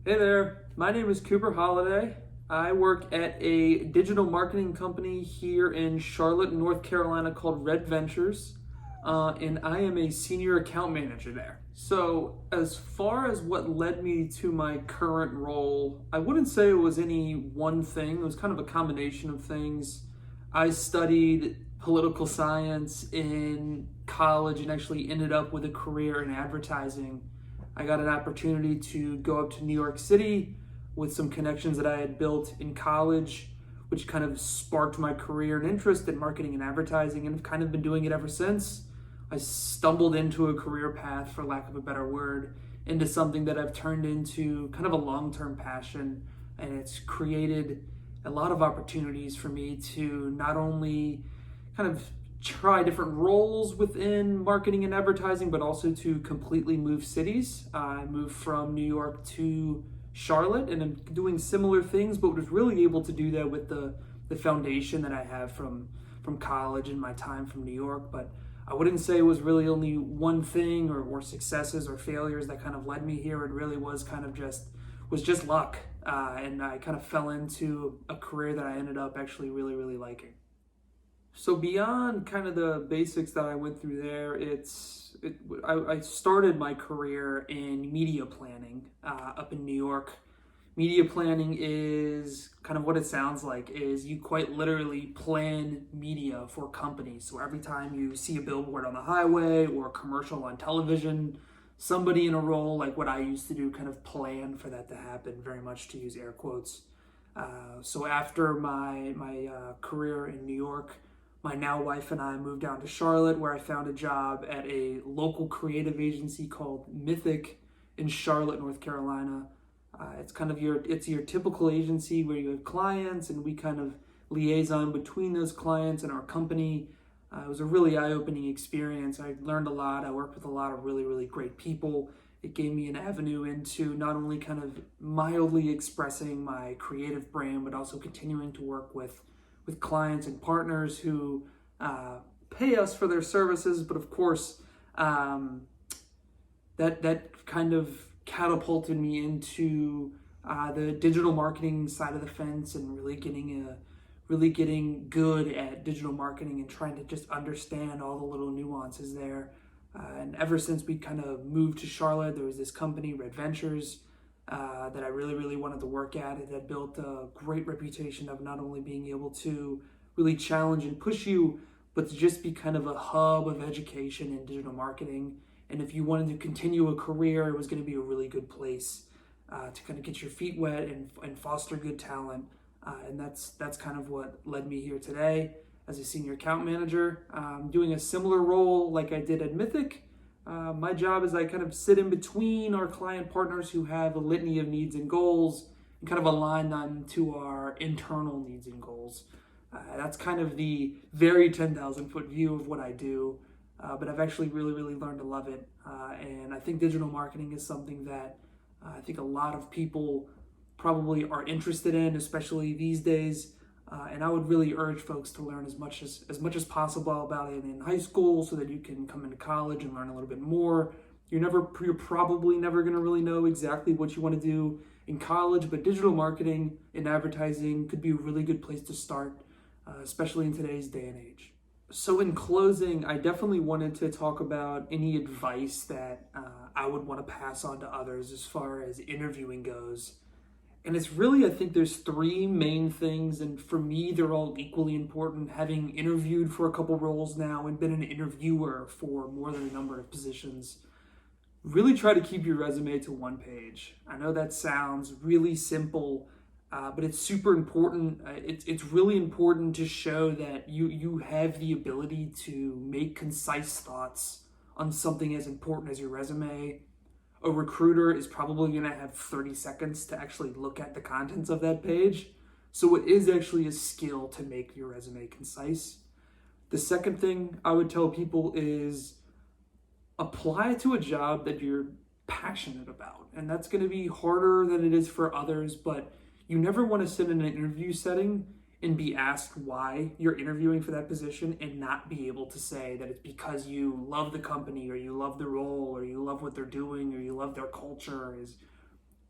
Hey there, my name is Cooper Holiday. I work at a digital marketing company here in Charlotte, North Carolina called Red Ventures, and I am a senior account manager there. So, as far as what led me to my current role, I wouldn't say it was any one thing, it was kind of a combination of things. I studied political science in college and actually ended up with a career in advertising. I got an opportunity to go up to New York City with some connections that I had built in college, which kind of sparked my career and interest in marketing and advertising, and have kind of been doing it ever since. I stumbled into a career path, for lack of a better word, into something that I've turned into kind of a long term passion, and it's created a lot of opportunities for me to not only kind of try different roles within marketing and advertising, but also to completely move cities. I moved from New York to Charlotte, and I'm doing similar things, but was really able to do that with the foundation that I have from college and my time from New York. But I wouldn't say it was really only one thing or successes or failures that kind of led me here. It really was kind of just luck, and I kind of fell into a career that I ended up actually really liking. So beyond kind of the basics that I went through there, I started my career in media planning up in New York. Media planning is kind of what it sounds like, is you quite literally plan media for companies. So every time you see a billboard on the highway or a commercial on television, somebody in a role like what I used to do kind of plan for that to happen, very much to use air quotes. So after my career in New York, my now wife and I moved down to Charlotte, where I found a job at a local creative agency called Mythic in Charlotte, North Carolina. It's your typical agency where you have clients, and we kind of liaison between those clients and our company. It was a really eye-opening experience. I learned a lot. I worked with a lot of really great people. It gave me an avenue into not only kind of mildly expressing my creative brand, but also continuing to work with clients and partners who pay us for their services. But of course, that kind of catapulted me into the digital marketing side of the fence, and really getting good at digital marketing and trying to just understand all the little nuances there. And ever since we kind of moved to Charlotte, there was this company, Red Ventures, that I really wanted to work at. It had built a great reputation of not only being able to really challenge and push you, but to just be kind of a hub of education in digital marketing. And if you wanted to continue a career, it was going to be a really good place to kind of get your feet wet and foster good talent. And that's kind of what led me here today as a senior account manager. Doing a similar role like I did at Mythic. My job is I kind of sit in between our client partners who have a litany of needs and goals, and kind of align them to our internal needs and goals. That's kind of the very 10,000 foot view of what I do, but I've actually really learned to love it. And I think digital marketing is something that I think a lot of people probably are interested in, especially these days. And I would really urge folks to learn as much as possible about it in high school, so that you can come into college and learn a little bit more. You're probably never going to really know exactly what you want to do in college, but digital marketing and advertising could be a really good place to start, especially in today's day and age. So in closing, I definitely wanted to talk about any advice that I would want to pass on to others as far as interviewing goes. And it's really, I think there's three main things, and for me, they're all equally important. Having interviewed for a couple roles now and been an interviewer for more than a number of positions, really try to keep your resume to one page. I know that sounds really simple, but it's super important. It's really important to show that you have the ability to make concise thoughts on something as important as your resume. A recruiter is probably going to have 30 seconds to actually look at the contents of that page. So it is actually a skill to make your resume concise. The second thing I would tell people is apply to a job that you're passionate about. And that's going to be harder than it is for others, but you never want to sit in an interview setting and be asked why you're interviewing for that position and not be able to say that it's because you love the company, or you love the role, or you love what they're doing, or you love their culture. Is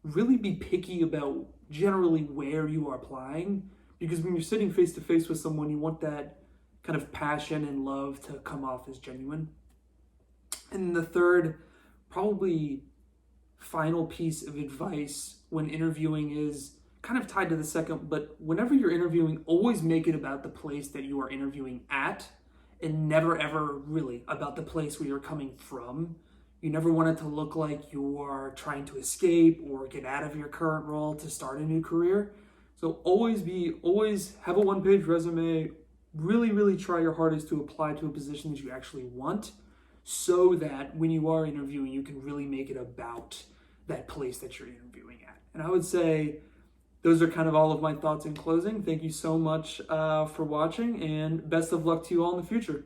really be picky about generally where you are applying, because when you're sitting face to face with someone, you want that kind of passion and love to come off as genuine. And the third, probably final piece of advice when interviewing is kind of tied to the second, but whenever you're interviewing, always make it about the place that you are interviewing at, and never ever really about the place where you're coming from. You never want it to look like you are trying to escape or get out of your current role to start a new career. So always have a one-page resume. Really try your hardest to apply to a position that you actually want, so that when you are interviewing, you can really make it about that place that you're interviewing at. And I would say those are kind of all of my thoughts in closing. Thank you so much for watching, and best of luck to you all in the future.